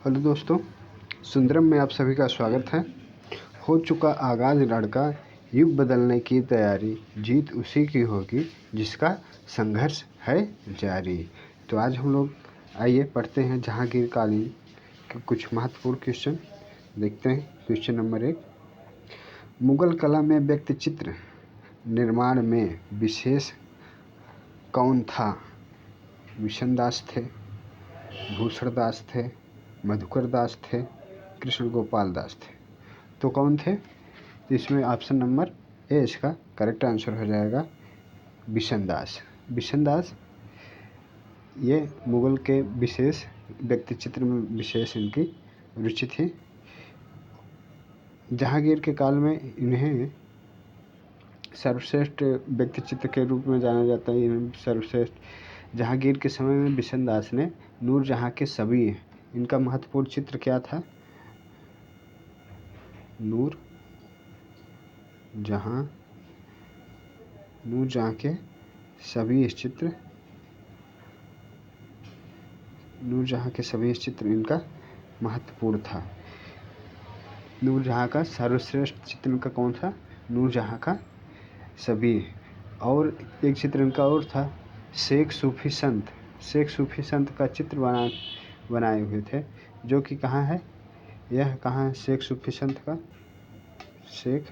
Hello दोस्तों, सुंदरम में आप सभी का स्वागत है। हो चुका आगाज लड़का, युग बदलने की तैयारी, जीत उसी की होगी जिसका संघर्ष है जारी। तो आज हम लोग आइए पढ़ते हैं जहांगीर कालीन के कुछ महत्वपूर्ण क्वेश्चन। देखते हैं क्वेश्चन नंबर 1। मुगल कला में व्यक्ति चित्र निर्माण में विशेष कौन था? विशन दास थे, भूषण दास थे, मधुकर दास थे, कृष्ण गोपाल दास थे। तो कौन थे? इसमें ऑप्शन नंबर ए इसका करेक्ट आंसर हो जाएगा, बिशन दास। बिशन दास ये मुगल के विशेष व्यक्ति चित्र में विशेष इनकी रुचि थी। जहांगीर के काल में इन्हें सर्वश्रेष्ठ व्यक्ति चित्र के रूप में जाना जाता है। इन्हें सर्वश्रेष्ठ जहांगीर के समय में बिशन दास ने नूरजहां के सभी, इनका महत्वपूर्ण चित्र क्या था? नूरजहां के सभी चित्र, नूरजहां के सभी चित्र इनका महत्वपूर्ण था। नूरजहां का सर्वश्रेष्ठ चित्र इनका कौन था? नूरजहां का सभी। और एक चित्र इनका और था, शेख सूफी संत। शेख सूफी संत का चित्र बनाए हुए थे, जो कि कहाँ है? यह कहाँ है शेख सूफी संत का? शेख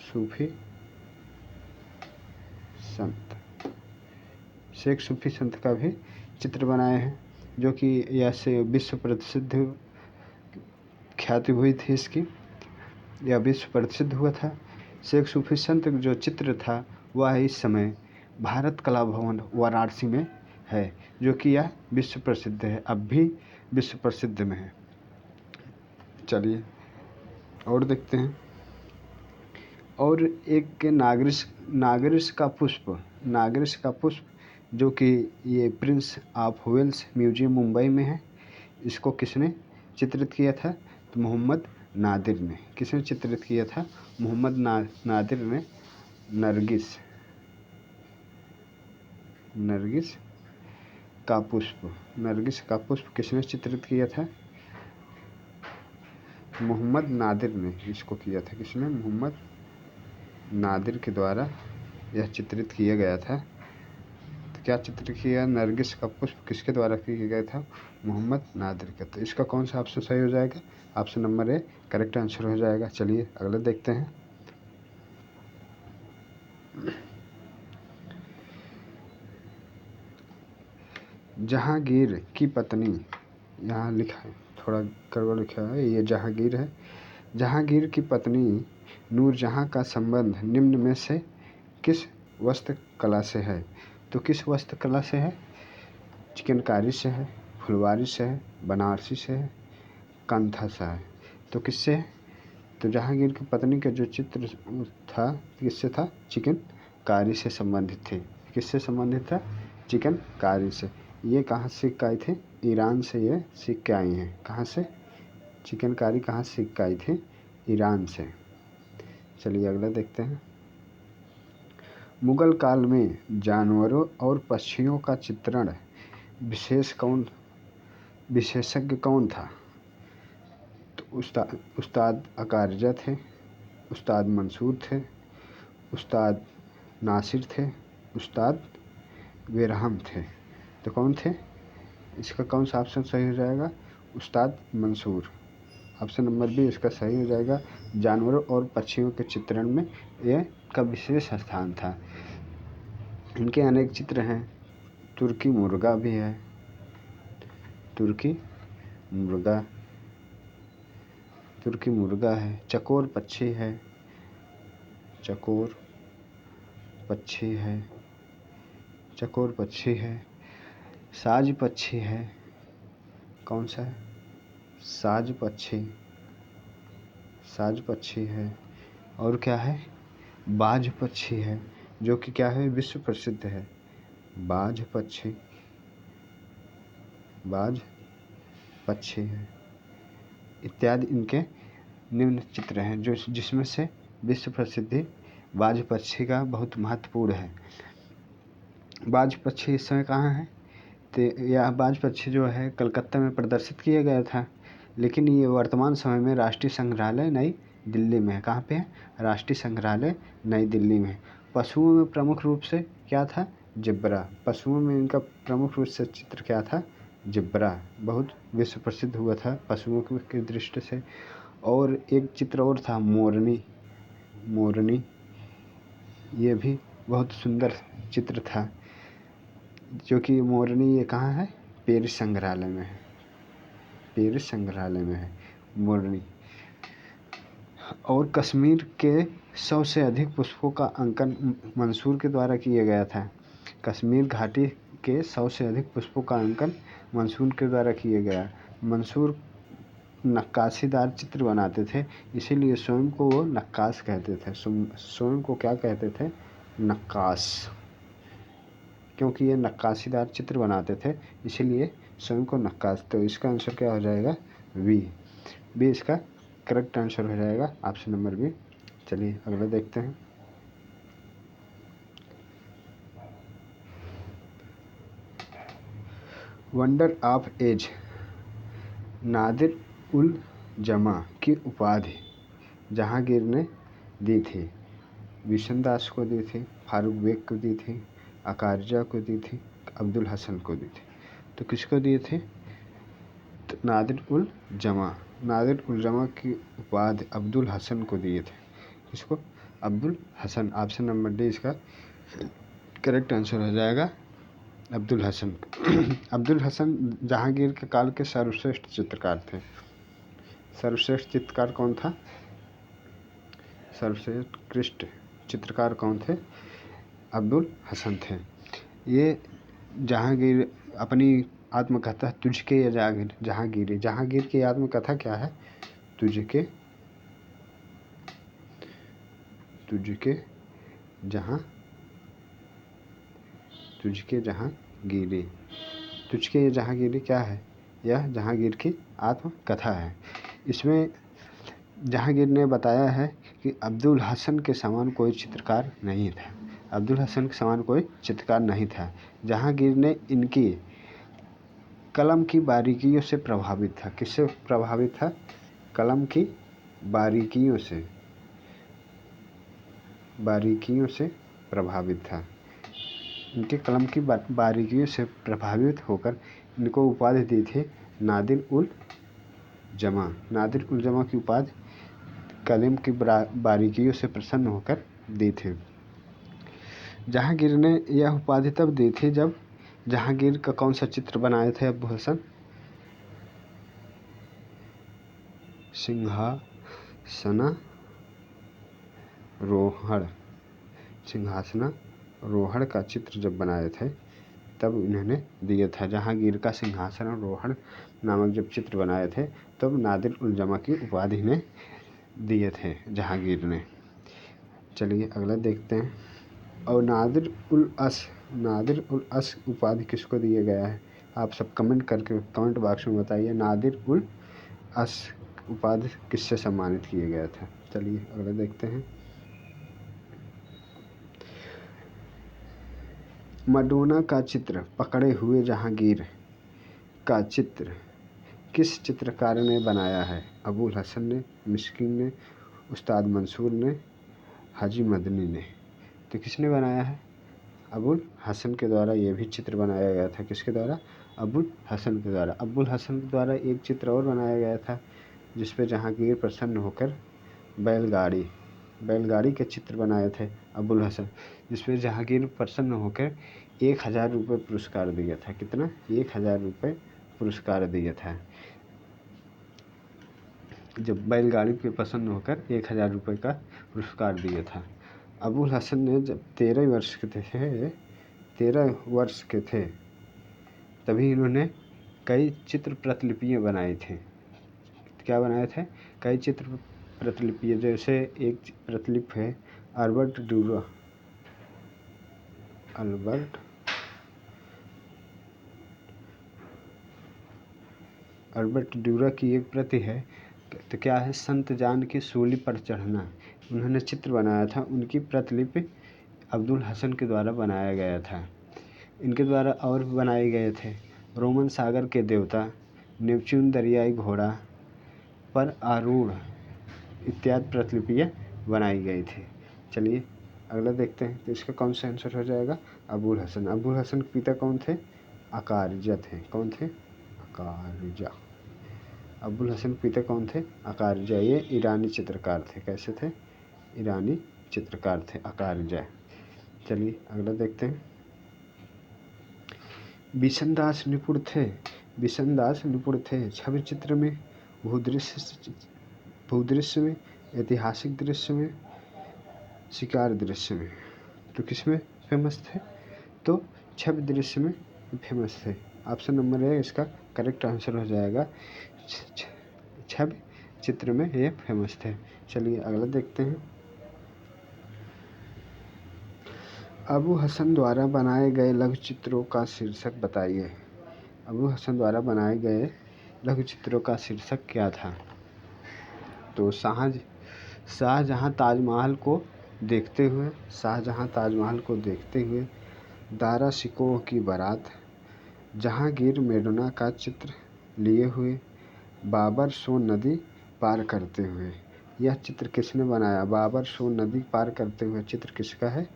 सूफी संत, शेख सूफी संत का भी चित्र बनाए हैं, जो कि यह से विश्व प्रसिद्ध ख्याति हुई थी इसकी, यह विश्व प्रसिद्ध हुआ था। शेख सूफी संत जो चित्र था वह इस समय भारत कला भवन वाराणसी में है, जो कि यह विश्व प्रसिद्ध है, अब भी विश्व प्रसिद्ध में है। चलिए और देखते हैं। और एक नागरिश का पुष्प, जो कि ये Prince of Wales Museum Mumbai में है, इसको किसने चित्रित किया था? तो मोहम्मद नादिर ने। किसने चित्रित किया था? मोहम्मद नादिर ने। नरगिस का पुष्प किसने चित्रित किया था? मोहम्मद नादिर ने इसको किया था। किसने? मोहम्मद नादिर के द्वारा यह चित्रित किया गया था। तो क्या चित्र किया? नरगिस का पुष्प किसके द्वारा किया गया था? मोहम्मद नादिर का। तो इसका कौन सा ऑप्शन सही हो जाएगा? Option number A correct answer हो जाएगा। चलिए अगला देखते हैं। जहांगीर की पत्नी, यहाँ लिखा है थोड़ा गड़बड़ लिखा है, ये जहांगीर है। जहांगीर की पत्नी नूरजहां का संबंध निम्न में से किस वस्त्र कला से है? तो किस वस्त्र कला से है? चिकनकारी से है, फुलवारी से है, बनारसी से है, कंथा से है। तो किससे है? तो जहांगीर की पत्नी का जो चित्र था किससे था? चिकनकारी से संबंधित थे। किससे संबंधित था? चिकनकारी से। ये कहाँ से सीख के आई थे? ईरान से ये सीख के आई हैं। कहाँ से? चिकनकारी कहाँ से सीख के आई थी? ईरान से। चलिए अगला देखते हैं। मुगल काल में जानवरों और पक्षियों का चित्रण विशेषज्ञ कौन था? तो उस्ताद अकारिजा थे, उस्ताद मंसूर थे, उस्ताद नासिर थे, उस्ताद बेरहम थे। तो कौन थे? इसका कौन सा ऑप्शन सही हो जाएगा? उस्ताद मंसूर। ऑप्शन नंबर बी इसका सही हो जाएगा। जानवरों और पक्षियों के चित्रण में यह का विशेष स्थान था। इनके अनेक चित्र हैं। तुर्की मुर्गा भी है, तुर्की मुर्गा है, चकोर पक्षी है, चकोर पक्षी है, साज पक्षी है। कौन सा है? साज पक्षी है। और क्या है? बाज पक्षी है, जो कि क्या है? विश्व प्रसिद्ध है। बाज पक्षी है इत्यादि इनके निम्न चित्र हैं, जो जिसमें से विश्व प्रसिद्धि बाज पक्षी का बहुत महत्वपूर्ण है। बाज पक्षी इस समय कहाँ है? यह बाज पक्षी जो है कलकत्ता में प्रदर्शित किया गया था, लेकिन ये वर्तमान समय में राष्ट्रीय संग्रहालय नई दिल्ली में है। कहाँ पे है? राष्ट्रीय संग्रहालय नई दिल्ली में। पशुओं में प्रमुख रूप से क्या था? ज़ेब्रा। पशुओं में इनका प्रमुख रूप से चित्र क्या था? ज़ेब्रा। बहुत विश्व प्रसिद्ध हुआ था पशुओं की दृष्टि से। और एक चित्र और था मोरनी। मोरनी ये भी बहुत सुंदर चित्र था, जो कि मोरनी ये कहाँ है? पेरिस संग्रहालय में है। पेरिस संग्रहालय में है मोरनी। और कश्मीर के 100 से अधिक पुष्पों का अंकन मंसूर के द्वारा किया गया था। कश्मीर घाटी के 100 से अधिक पुष्पों का अंकन मंसूर के द्वारा किया गया। मंसूर नक्काशीदार चित्र बनाते थे, इसीलिए स्वयं को वो नक्काश कहते थे। स्वयं को क्या कहते थे? नक्काश। क्योंकि ये नक्काशीदार चित्र बनाते थे, इसीलिए स्वयं को नक्काश। तो इसका आंसर क्या हो जाएगा? बी। बी इसका करेक्ट आंसर हो जाएगा, ऑप्शन नंबर बी। चलिए अगला देखते हैं। वंडर ऑफ एज नादिर उल जमा की उपाधि जहांगीर ने दी थी। बिशन दास को दी थी, फारूक बेग को दी थी, अकारिजा को दी थी, अब्दुल हसन को दी थी। तो किसको दिए थे? तो नादिर उल जमा। नादिर उल जमा की उपाधि अब्दुल हसन को दिए थे। किसको? Abdul Hasan. Option number D इसका करेक्ट आंसर हो जाएगा, अब्दुल हसन। अब्दुल हसन जहांगीर के काल के सर्वश्रेष्ठ चित्रकार थे। सर्वश्रेष्ठ चित्रकार कौन था? सर्वश्रेष्ठ चित्रकार कौन थे? अब्दुल हसन थे। ये जहांगीर अपनी आत्मकथा तुझके या जहांगीरी। जहांगीर की आत्मकथा क्या है? तुझके जहांगीरी। तुझके जहांगीरी क्या है? यह जहांगीर की आत्मकथा है। इसमें जहांगीर ने बताया है कि अब्दुल हसन के समान कोई चित्रकार नहीं था। अब्दुल हसन के समान कोई चित्रकार नहीं था। जहांगीर ने इनकी कलम की बारीकियों से प्रभावित था। किससे प्रभावित था? कलम की बारीकियों से प्रभावित था। इनके कलम की बारीकियों से प्रभावित होकर इनको उपाधि दी थी नादिर उल जमा। नादिर उल जमा की उपाधि कलम की बारीकियों से प्रसन्न होकर दी थी। जहांगीर ने यह उपाधि तब दी थी जब जहांगीर का कौन सा चित्र बनाए थे अब्दुल हसन? सिंहासनारोहण का चित्र जब बनाए थे तब इन्होंने दिया था। जहांगीर का सिंहासनारोहण नामक जब चित्र बनाए थे तब नादिर उल जमा की उपाधि ने दिए थे जहांगीर ने। चलिए अगला देखते हैं। और नादिर उल अस उपाधि किसको दिया गया है? आप सब कमेंट बॉक्स में बताइए, नादिर उल अस उपाधि किससे सम्मानित किया गया था? चलिए अगला देखते हैं। मडोना का चित्र पकड़े हुए जहांगीर का चित्र किस चित्रकार ने बनाया है? अबुल हसन ने, मिस्किन ने, उस्ताद मंसूर ने, हाजी मदनी ने। तो किसने बनाया है? अबुल हसन के द्वारा ये भी चित्र बनाया गया था। किसके द्वारा? अबुल हसन के द्वारा। अबुल हसन के द्वारा एक चित्र और बनाया गया था जिस पे जहांगीर प्रसन्न होकर बैलगाड़ी के चित्र बनाए थे अबुल हसन, जिसमें जहांगीर प्रसन्न होकर 1000 रुपये पुरस्कार दिया था। कितना? 1000 रुपये पुरस्कार दिया था। जब बैलगाड़ी पे प्रसन्न होकर 1000 रुपये का पुरस्कार दिया था। अबुल हसन ने जब 13 वर्ष के थे तभी इन्होंने कई चित्र प्रतिलिपियाँ बनाई थी। क्या बनाए थे? कई चित्र प्रतिलिपियाँ। जैसे एक प्रतिलिपि है अल्बर्ट ड्यूरा की एक प्रति है। तो क्या है? संत जान की सूली पर चढ़ना। उन्होंने चित्र बनाया था, उनकी प्रतिलिपि अब्दुल हसन के द्वारा बनाया गया था। इनके द्वारा और भी बनाए गए थे। रोमन सागर के देवता, नेपच्यून दरियाई घोड़ा पर आरूढ़ इत्यादि प्रतिलिपियाँ बनाई गई थी। चलिए अगला देखते हैं। तो इसका कौन सा आंसर हो जाएगा? अबुल हसन। अबुल हसन के पिता कौन थे? अकारिजा थे। कौन थे? अकारिजा। अबुल हसन के पिता कौन थे? अकारिजा। ये ईरानी चित्रकार थे। कैसे थे? ईरानी चित्रकार थे अकारिजा। चलिए अगला देखते हैं। बिशनदास निपुण थे। बिशनदास निपुण थे छवि चित्र में, भूदृश्य में, ऐतिहासिक दृश्य में, शिकार दृश्य में। तो किस में फेमस थे? तो छवि दृश्य में फेमस थे। ऑप्शन नंबर ए इसका करेक्ट आंसर हो जाएगा। छवि चित्र में ये फेमस थे। चलिए अगला देखते हैं। अबू हसन द्वारा बनाए गए लघु चित्रों का शीर्षक बताइए। अबू हसन द्वारा बनाए गए लघु चित्रों का शीर्षक क्या था? तो शाहजहाँ ताजमहल को देखते हुए, शाहजहाँ ताजमहल को देखते हुए, दारा शिकोह की बारात, जहांगीर मेडोना का चित्र लिए हुए, बाबर सोन नदी पार करते हुए। यह चित्र किसने बनाया? बाबर सोन नदी पार करते हुए चित्र किसका है?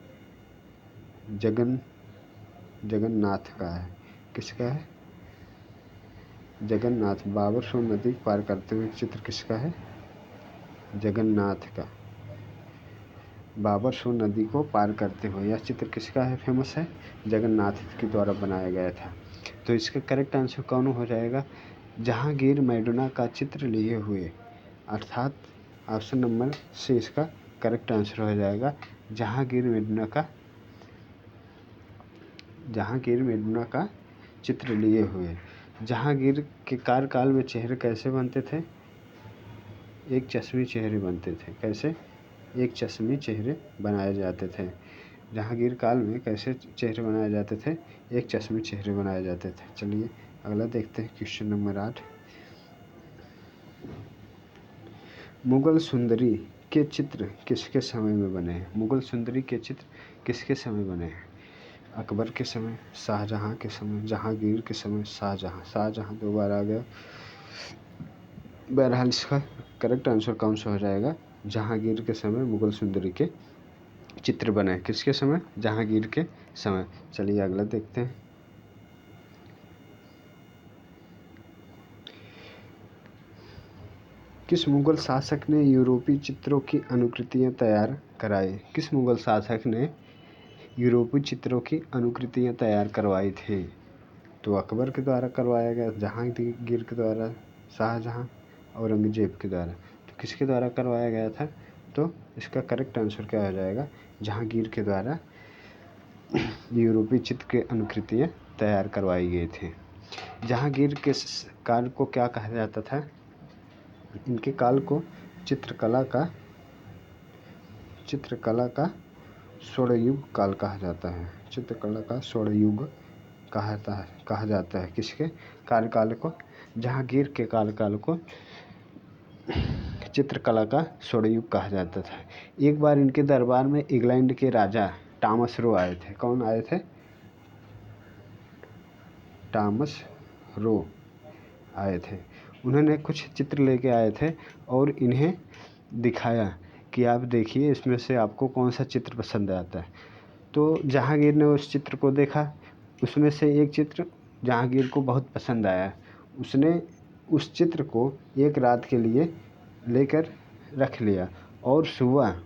जगन्नाथ का है। किसका है? जगन्नाथ। बाबर सोन नदी पार करते हुए चित्र किसका है? जगन्नाथ का। बाबर सोन नदी को पार करते हुए यह चित्र किसका है? फेमस है जगन्नाथ के द्वारा बनाया गया था। तो इसका करेक्ट आंसर कौन हो जाएगा? जहांगीर मेडोना का चित्र लिए हुए, अर्थात ऑप्शन नंबर सी इसका करेक्ट आंसर हो जाएगा। जहांगीर मेडोना का चित्र लिए हुए। जहांगीर के कार्यकाल में चेहरे कैसे बनते थे? एक चश्मी चेहरे बनते थे। कैसे? एक चश्मी चेहरे बनाए जाते थे। जहांगीर काल में कैसे चेहरे बनाए जाते थे? एक चश्मी चेहरे बनाए जाते थे। चलिए अगला देखते हैं। Question number 8। मुगल सुंदरी के चित्र किसके समय में बने हैं? मुगल सुंदरी के चित्र किसके समय बने हैं? अकबर के समय, शाहजहाँ के समय, जहांगीर के समय, शाहजहाँ 2 बार आ गया। बहरहाल इसका करेक्ट आंसर कौन सा हो जाएगा? जहांगीर के समय मुगल सुंदरी के चित्र बने। किसके समय? जहांगीर के समय। चलिए अगला देखते हैं। किस मुगल शासक ने यूरोपीय चित्रों की अनुकृतियां तैयार कराई? किस मुगल शासक ने यूरोपीय चित्रों की अनुकृतियां तैयार करवाई थी? तो अकबर के द्वारा करवाया गया, जहांगीर के द्वारा, शाहजहाँ, औरंगजेब के द्वारा। तो किसके द्वारा करवाया गया था? तो इसका करेक्ट आंसर क्या हो जाएगा? जहांगीर के द्वारा यूरोपीय चित्र के अनुकृतियाँ तैयार करवाई गई थी। जहांगीर के काल को क्या कहा जाता था? इनके काल को चित्रकला का स्वर्णयुग काल कहा जाता है। चित्रकला का स्वर्णयुग कहा जाता है। किसके कार्यकाल को? जहांगीर के कार्यकाल को चित्रकला का स्वर्णयुग कहा जाता था। एक बार इनके दरबार में इंग्लैंड के राजा टॉमस रो आए थे। कौन आए थे? टॉमस रो आए थे। उन्होंने कुछ चित्र लेके आए थे और इन्हें दिखाया कि आप देखिए इसमें से आपको कौन सा चित्र पसंद आता है। तो जहांगीर ने उस चित्र को देखा, उसमें से एक चित्र जहांगीर को बहुत पसंद आया। उसने उस चित्र को एक रात के लिए लेकर रख लिया और सुबह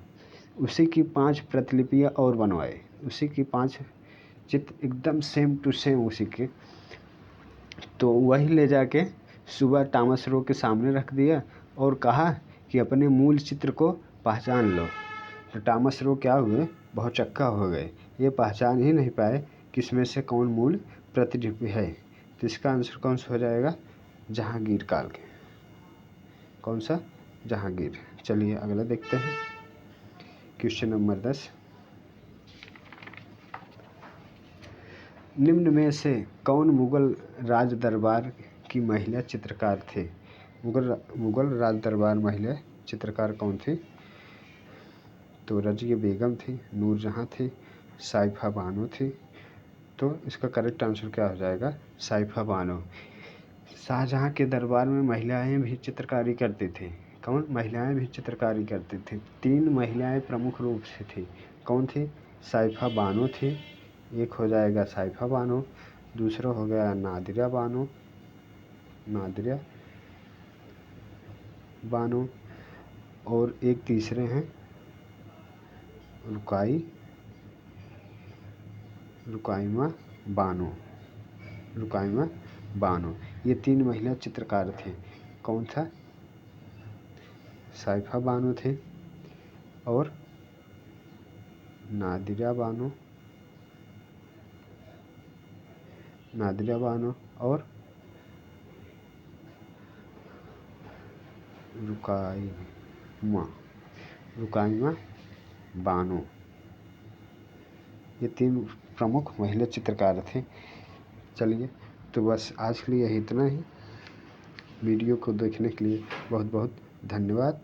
उसी की 5 प्रतिलिपियाँ और बनवाए। उसी की 5 चित्र एकदम सेम टू सेम उसी के। तो वही ले जाके सुबह टॉमस रो के सामने रख दिया और कहा कि अपने मूल चित्र को पहचान लो। तो टॉमस रो क्या हुए? बहुत चक्का हो गए। ये पहचान ही नहीं पाए कि इसमें से कौन मूल प्रतिलिपि है। तो इसका आंसर कौन सा हो जाएगा? जहांगीर काल के। कौन सा? जहांगीर। चलिए अगला देखते हैं। Question number 10। निम्न में से कौन मुगल राज दरबार की महिला चित्रकार थे? मुगल राज दरबार महिला चित्रकार कौन थी? तो रज़िया बेगम थी, नूरजहाँ थी, साइफा बानो थी, तो इसका करेक्ट आंसर क्या हो जाएगा? साइफा बानो। शाहजहाँ के दरबार में महिलाएं भी चित्रकारी करती थी। कौन? महिलाएं भी चित्रकारी करती थी। 3 महिलाएं प्रमुख रूप से थी। कौन थी? साइफा बानो थी। एक हो जाएगा साइफा बानो, दूसरा हो गया नादिरा बानो, नादिरा बानो, और एक तीसरे हैं रुकाइमा बानो, रुकाइमा बानो। ये 3 महिला चित्रकार थे। कौन था? साइफा बानो थे और नादिरा बानो, नादिरा बानो और रुकाइमा बानो। ये 3 प्रमुख महिला चित्रकार थे। चलिए, तो बस आज के लिए इतना ही। वीडियो को देखने के लिए बहुत बहुत धन्यवाद।